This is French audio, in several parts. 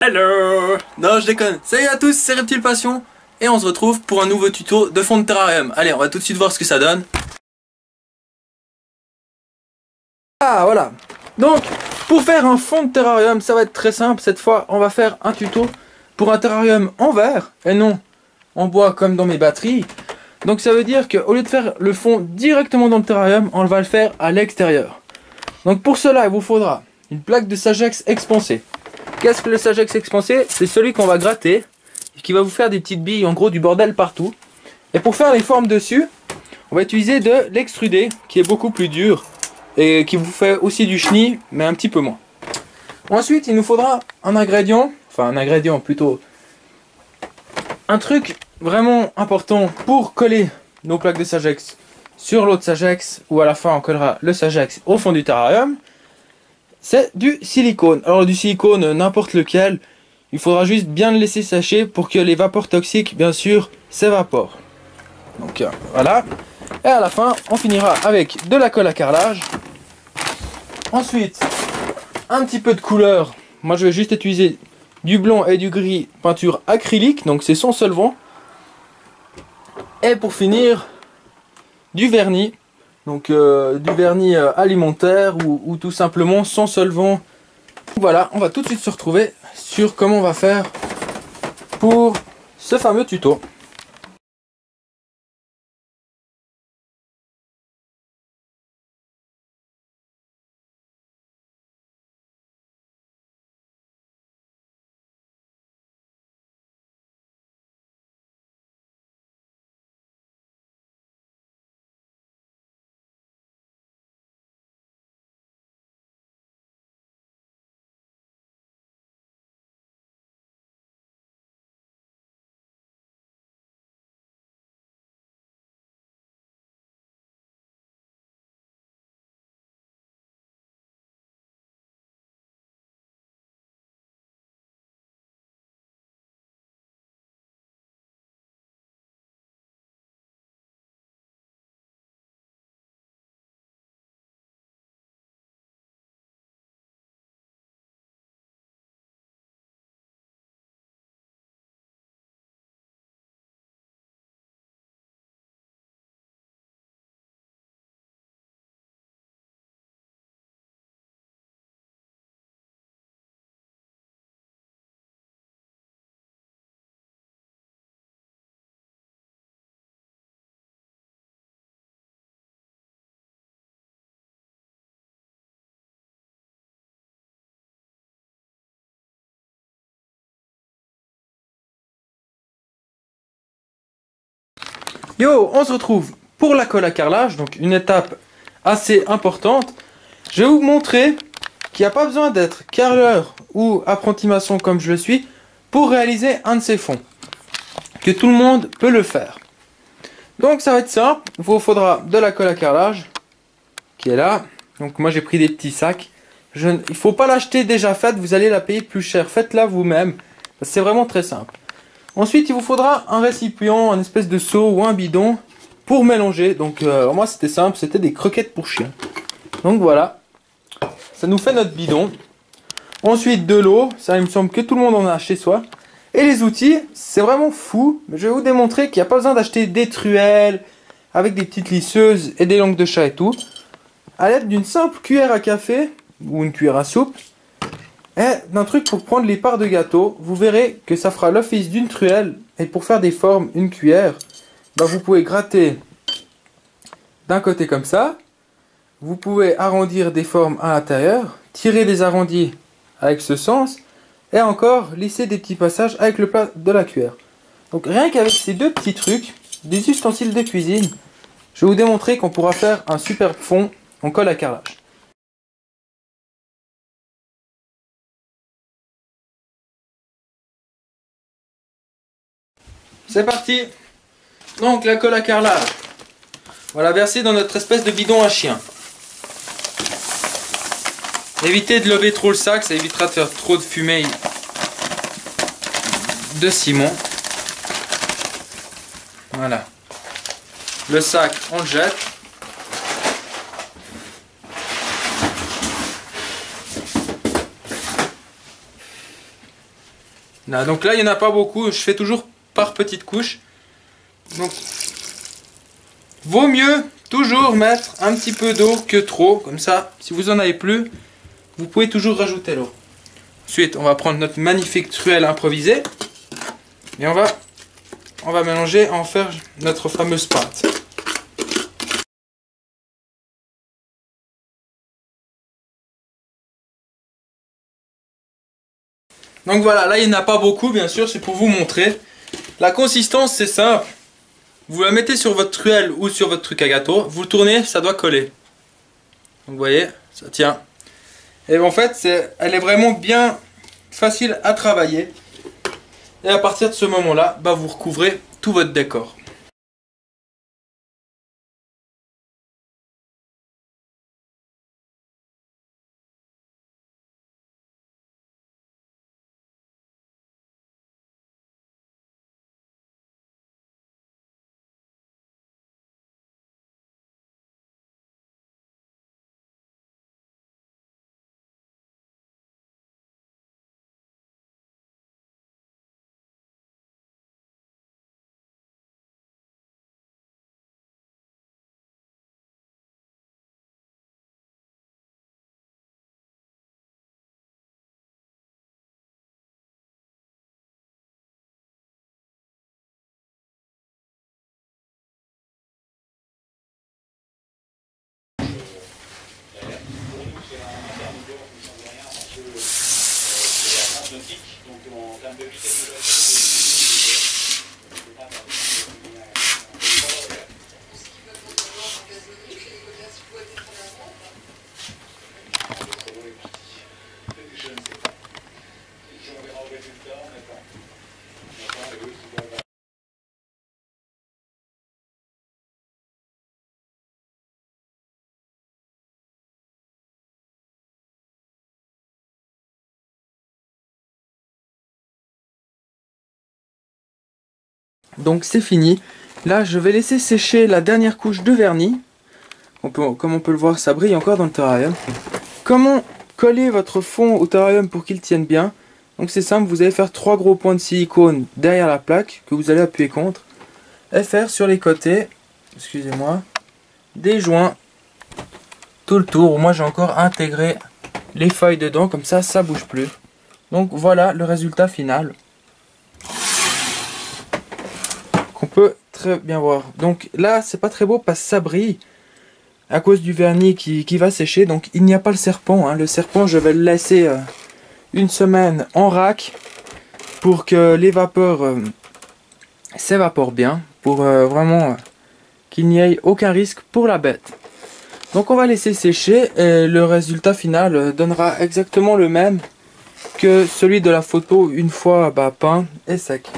Hello! Non, je déconne. Salut à tous, c'est Reptile Passion et on se retrouve pour un nouveau tuto de fond de terrarium. Allez, on va tout de suite voir ce que ça donne. Ah, voilà. Donc, pour faire un fond de terrarium, ça va être très simple. Cette fois, on va faire un tuto pour un terrarium en verre et non en bois comme dans mes batteries. Donc, ça veut dire qu'au lieu de faire le fond directement dans le terrarium, on va le faire à l'extérieur. Donc, pour cela, il vous faudra une plaque de Sagex expansée. Qu'est-ce que le Sagex expansé? C'est celui qu'on va gratter et qui va vous faire des petites billes, en gros du bordel partout. Et pour faire les formes dessus, on va utiliser de l'extrudé qui est beaucoup plus dur et qui vous fait aussi du chenille mais un petit peu moins. Ensuite, il nous faudra un ingrédient plutôt, un truc vraiment important pour coller nos plaques de Sagex sur l'autre Sagex, ou à la fin on collera le Sagex au fond du terrarium. C'est du silicone. Alors du silicone n'importe lequel, il faudra juste bien le laisser sécher pour que les vapeurs toxiques bien sûr s'évaporent. Donc voilà. Et à la fin on finira avec de la colle à carrelage. Ensuite un petit peu de couleur. Moi je vais juste utiliser du blanc et du gris peinture acrylique, donc c'est sans solvant. Et pour finir du vernis. Donc du vernis alimentaire ou tout simplement sans solvant. Voilà, on va tout de suite se retrouver sur comment on va faire pour ce fameux tuto. Yo, on se retrouve pour la colle à carrelage, donc une étape assez importante. Je vais vous montrer qu'il n'y a pas besoin d'être carreleur ou apprenti maçon comme je le suis pour réaliser un de ces fonds. Que tout le monde peut le faire. Donc ça va être simple, il vous faudra de la colle à carrelage qui est là. Donc moi j'ai pris des petits sacs. Il ne faut pas l'acheter déjà faite, vous allez la payer plus cher. Faites-la vous-même, c'est vraiment très simple. Ensuite il vous faudra un récipient, un espèce de seau ou un bidon pour mélanger. Donc moi c'était simple, c'était des croquettes pour chiens. Donc voilà, ça nous fait notre bidon. Ensuite de l'eau, ça il me semble que tout le monde en a chez soi. Et les outils, c'est vraiment fou, mais je vais vous démontrer qu'il n'y a pas besoin d'acheter des truelles avec des petites lisseuses et des langues de chat et tout. À l'aide d'une simple cuillère à café ou une cuillère à soupe et d'un truc pour prendre les parts de gâteau, vous verrez que ça fera l'office d'une truelle. Et pour faire des formes, une cuillère, vous pouvez gratter d'un côté comme ça. Vous pouvez arrondir des formes à l'intérieur, tirer des arrondis avec ce sens. Et encore lisser des petits passages avec le plat de la cuillère. Donc rien qu'avec ces deux petits trucs, des ustensiles de cuisine, je vais vous démontrer qu'on pourra faire un super fond en colle à carrelage. C'est parti. Donc la colle à carrelage, on va la verser dans notre espèce de bidon à chien. Évitez de lever trop le sac, ça évitera de faire trop de fumée de ciment. Voilà. Le sac, on le jette. Donc là, il n'y en a pas beaucoup. Je fais toujours par petites couches. Donc, vaut mieux toujours mettre un petit peu d'eau que trop. Comme ça, si vous en avez plus, vous pouvez toujours rajouter l'eau. Ensuite, on va prendre notre magnifique truelle improvisée. Et on va mélanger, en faire notre fameuse pâte. Donc voilà, là il n'y en a pas beaucoup, bien sûr, c'est pour vous montrer. La consistance, c'est simple. Vous la mettez sur votre truelle ou sur votre truc à gâteau, vous le tournez, ça doit coller. Donc vous voyez, ça tient. Et en fait, elle est vraiment bien facile à travailler. Et à partir de ce moment-là, vous recouvrez tout votre décor. Donc c'est fini. Là, je vais laisser sécher la dernière couche de vernis. Comme on peut le voir, ça brille encore dans le terrarium. Comment coller votre fond au terrarium pour qu'il tienne bien? Donc c'est simple, vous allez faire 3 gros points de silicone derrière la plaque que vous allez appuyer contre. Et faire sur les côtés, excusez-moi, des joints tout le tour. Moi j'ai encore intégré les feuilles dedans, comme ça, ça bouge plus. Donc voilà le résultat final. Qu'on peut très bien voir. Donc là c'est pas très beau parce que ça brille à cause du vernis qui va sécher. Donc il n'y a pas le serpent, hein. Le serpent je vais le laisser une semaine en rack pour que les vapeurs s'évaporent bien, pour vraiment qu'il n'y ait aucun risque pour la bête. Donc on va laisser sécher et le résultat final donnera exactement le même que celui de la photo une fois peint et sec.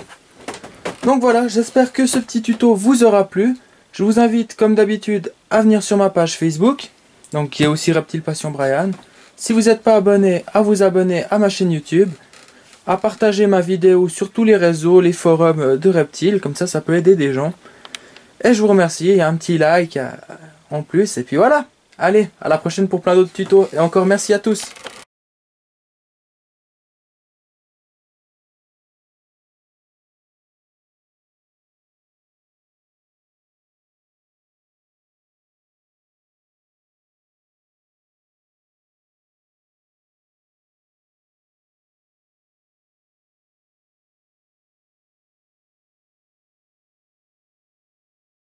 Donc voilà, j'espère que ce petit tuto vous aura plu. Je vous invite comme d'habitude à venir sur ma page Facebook, donc qui est aussi Reptile Passion Brian. Si vous n'êtes pas abonné, à vous abonner à ma chaîne YouTube, à partager ma vidéo sur tous les réseaux, les forums de reptiles, comme ça peut aider des gens. Et je vous remercie, il y a un petit like en plus, et puis voilà. Allez, à la prochaine pour plein d'autres tutos, et encore merci à tous.